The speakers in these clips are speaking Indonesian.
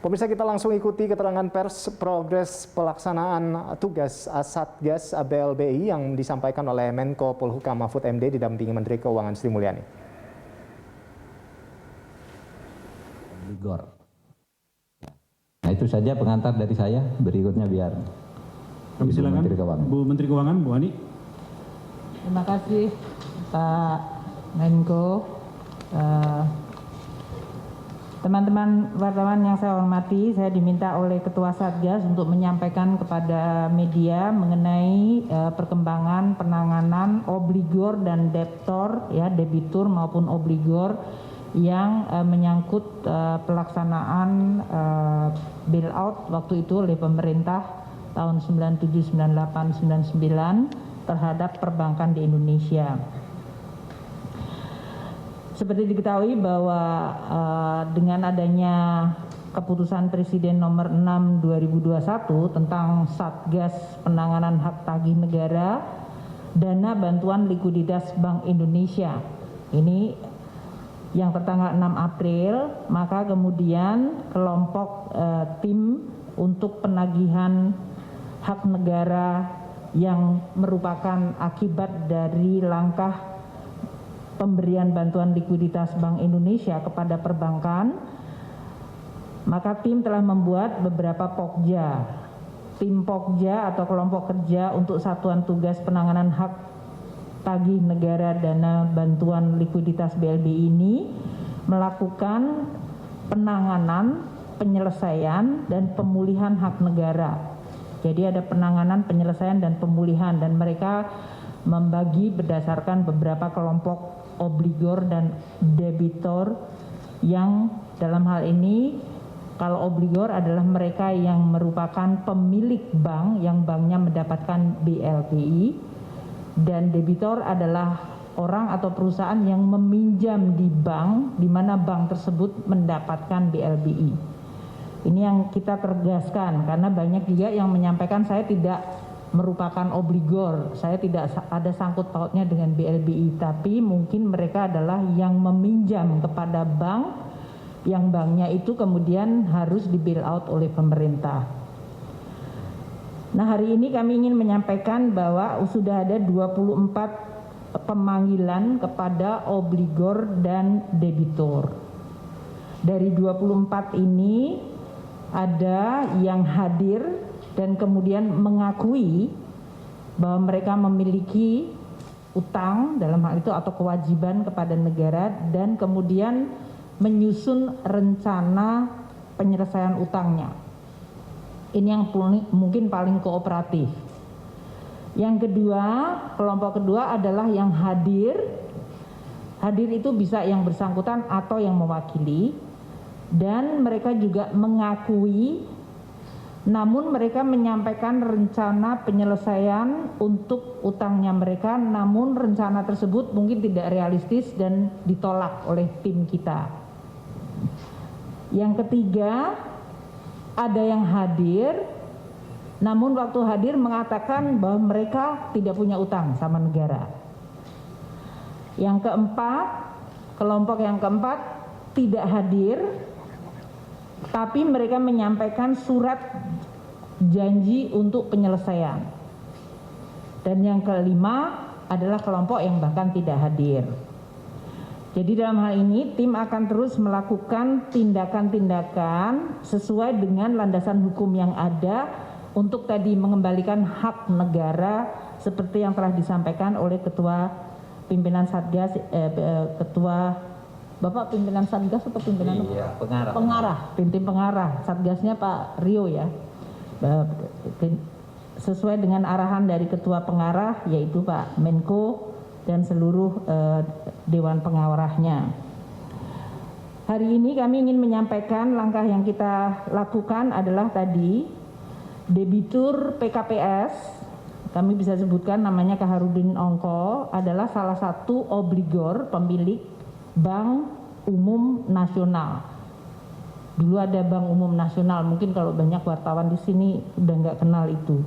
Pemirsa, kita langsung ikuti keterangan pers progres pelaksanaan tugas Satgas BLBI yang disampaikan oleh Menko Polhukam Mahfud MD didampingi Menteri Keuangan Sri Mulyani. Nah, itu saja pengantar dari saya. Berikutnya biar kami silakan Bu Menteri Keuangan, Bu Ani. Terima kasih Pak Menko. Teman-teman wartawan yang saya hormati, saya diminta oleh Ketua Satgas untuk menyampaikan kepada media mengenai perkembangan penanganan obligor dan debtor, ya, debitur maupun obligor yang menyangkut pelaksanaan bailout waktu itu oleh pemerintah tahun 97, 98, 99 terhadap perbankan di Indonesia. Seperti diketahui bahwa dengan adanya keputusan Presiden nomor 6 2021 tentang Satgas Penanganan Hak Tagih Negara, dana bantuan likuiditas Bank Indonesia ini yang tertanggal 6 April, maka kemudian kelompok tim untuk penagihan hak negara yang merupakan akibat dari langkah pemberian bantuan likuiditas Bank Indonesia kepada perbankan, maka tim telah membuat beberapa pokja. Tim pokja atau kelompok kerja untuk Satuan Tugas Penanganan Hak Tagih Negara Dana Bantuan Likuiditas BLBI ini melakukan penanganan, penyelesaian, dan pemulihan hak negara. Jadi ada penanganan, penyelesaian, dan pemulihan, dan mereka membagi berdasarkan beberapa kelompok obligor dan debitor, yang dalam hal ini kalau obligor adalah mereka yang merupakan pemilik bank yang banknya mendapatkan BLBI, dan debitor adalah orang atau perusahaan yang meminjam di bank di mana bank tersebut mendapatkan BLBI. Ini yang kita tegaskan karena banyak juga yang menyampaikan saya tidak merupakan obligor, saya tidak ada sangkut pautnya dengan BLBI, tapi mungkin mereka adalah yang meminjam kepada bank, yang banknya itu kemudian harus di bail out oleh pemerintah. Nah, hari ini kami ingin menyampaikan bahwa sudah ada 24 pemanggilan kepada obligor dan debitor. Dari 24 ini ada yang hadir dan kemudian mengakui bahwa mereka memiliki utang dalam hal itu atau kewajiban kepada negara, dan kemudian menyusun rencana penyelesaian utangnya. Ini yang mungkin paling kooperatif. Yang kedua, kelompok kedua adalah yang hadir. Hadir itu bisa yang bersangkutan atau yang mewakili, dan mereka juga mengakui, namun mereka menyampaikan rencana penyelesaian untuk utangnya mereka, namun rencana tersebut mungkin tidak realistis dan ditolak oleh tim kita. Yang ketiga, ada yang hadir, namun waktu hadir mengatakan bahwa mereka tidak punya utang sama negara. Yang keempat, kelompok yang keempat tidak hadir, tapi mereka menyampaikan surat janji untuk penyelesaian. Dan yang kelima adalah kelompok yang bahkan tidak hadir. Jadi dalam hal ini tim akan terus melakukan tindakan-tindakan sesuai dengan landasan hukum yang ada untuk tadi mengembalikan hak negara seperti yang telah disampaikan oleh Ketua Pimpinan Satgas, Ketua Bapak pimpinan Satgas atau pimpinan pengarah, tim pengarah Satgasnya Pak Rio ya, sesuai dengan arahan dari Ketua Pengarah yaitu Pak Menko dan seluruh Dewan Pengarahnya. Hari ini kami ingin menyampaikan langkah yang kita lakukan adalah tadi debitur PKPS, kami bisa sebutkan namanya Kaharudin Ongko, adalah salah satu obligor pemilik Bank Umum Nasional. Dulu ada Bank Umum Nasional, mungkin kalau banyak wartawan di sini udah nggak kenal itu.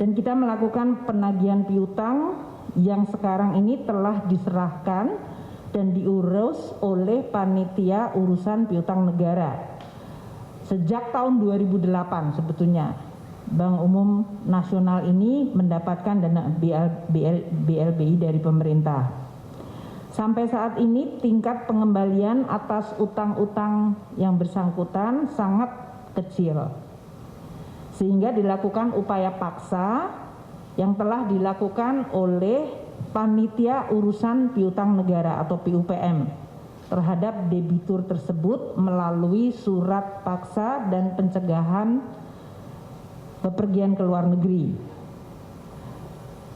Dan kita melakukan penagihan piutang yang sekarang ini telah diserahkan dan diurus oleh Panitia Urusan Piutang Negara. Sejak tahun 2008 sebetulnya Bank Umum Nasional ini mendapatkan dana BLBI dari pemerintah. Sampai saat ini tingkat pengembalian atas utang-utang yang bersangkutan sangat kecil. Sehingga dilakukan upaya paksa yang telah dilakukan oleh Panitia Urusan Piutang Negara atau PUPM terhadap debitur tersebut melalui surat paksa dan pencegahan bepergian ke luar negeri.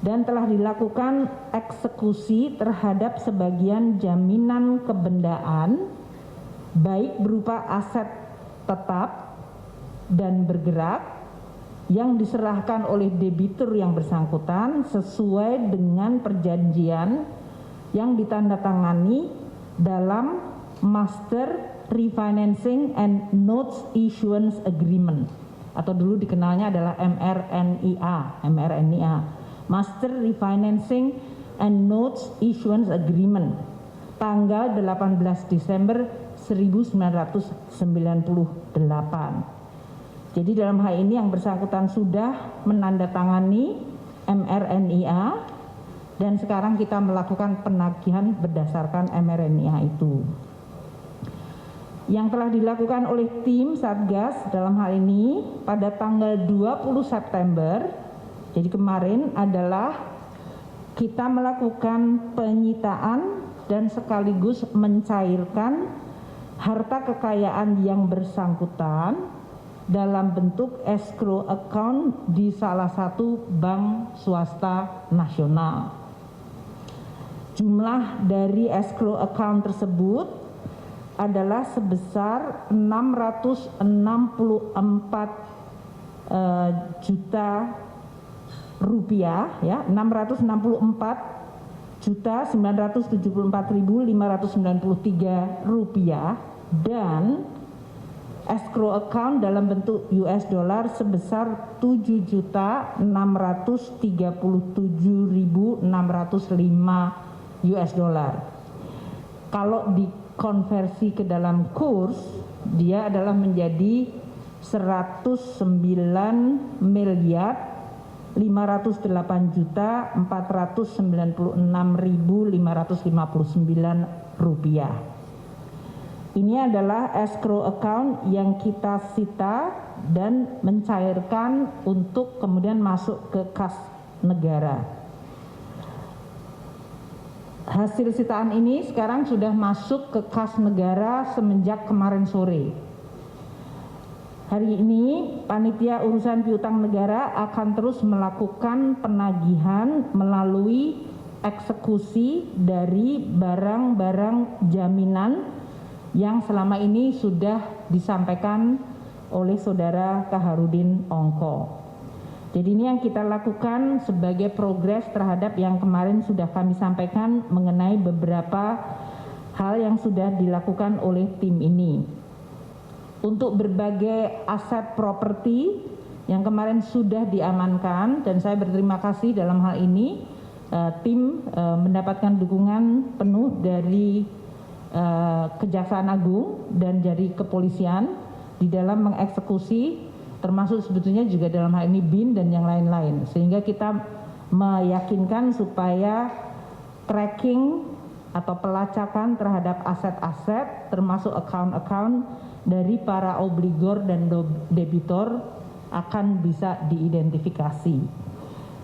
Dan telah dilakukan eksekusi terhadap sebagian jaminan kebendaan baik berupa aset tetap dan bergerak yang diserahkan oleh debitur yang bersangkutan sesuai dengan perjanjian yang ditandatangani dalam Master Refinancing and Notes Issuance Agreement atau dulu dikenalnya adalah MRNIA, Master Refinancing and Notes Issuance Agreement, tanggal 18 Desember 1998. Jadi dalam hal ini yang bersangkutan sudah menandatangani MRNIA dan sekarang kita melakukan penagihan berdasarkan MRNIA itu. Yang telah dilakukan oleh tim Satgas dalam hal ini pada tanggal 20 September, jadi kemarin adalah kita melakukan penyitaan dan sekaligus mencairkan harta kekayaan yang bersangkutan dalam bentuk escrow account di salah satu bank swasta nasional. Jumlah dari escrow account tersebut adalah sebesar 664 juta rupiah, ya, 664.974.593 rupiah, dan escrow account dalam bentuk US dollar sebesar 7.637.605 US dollar. Kalau dikonversi ke dalam kurs, dia adalah menjadi 109.496.559 rupiah. Ini adalah escrow account yang kita sita dan mencairkan untuk kemudian masuk ke kas negara. Hasil sitaan ini sekarang sudah masuk ke kas negara semenjak kemarin sore. Hari ini Panitia Urusan Piutang Negara akan terus melakukan penagihan melalui eksekusi dari barang-barang jaminan yang selama ini sudah disampaikan oleh Saudara Kaharudin Ongko. Jadi ini yang kita lakukan sebagai progres terhadap yang kemarin sudah kami sampaikan mengenai beberapa hal yang sudah dilakukan oleh tim ini. Untuk berbagai aset properti yang kemarin sudah diamankan, dan saya berterima kasih dalam hal ini tim mendapatkan dukungan penuh dari Kejaksaan Agung dan dari kepolisian di dalam mengeksekusi, termasuk sebetulnya juga dalam hal ini BIN dan yang lain-lain, sehingga kita meyakinkan supaya tracking atau pelacakan terhadap aset-aset termasuk account-account dari para obligor dan debitor akan bisa diidentifikasi.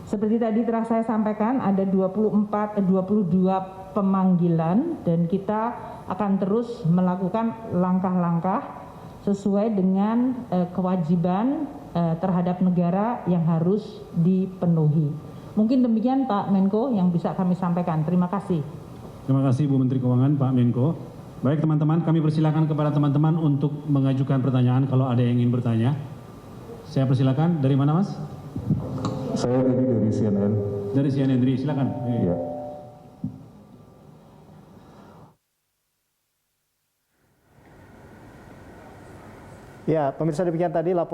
Seperti tadi telah saya sampaikan, ada 22 pemanggilan dan kita akan terus melakukan langkah-langkah sesuai dengan kewajiban terhadap negara yang harus dipenuhi. Mungkin demikian Pak Menko yang bisa kami sampaikan. Terima kasih. Terima kasih Bu Menteri Keuangan, Pak Menko. Baik teman-teman, kami persilakan kepada teman-teman untuk mengajukan pertanyaan kalau ada yang ingin bertanya. Saya persilakan. Dari mana Mas? Saya dari CNN. Dari CNN, silakan. Iya. Ya, pemirsa demikian tadi laporan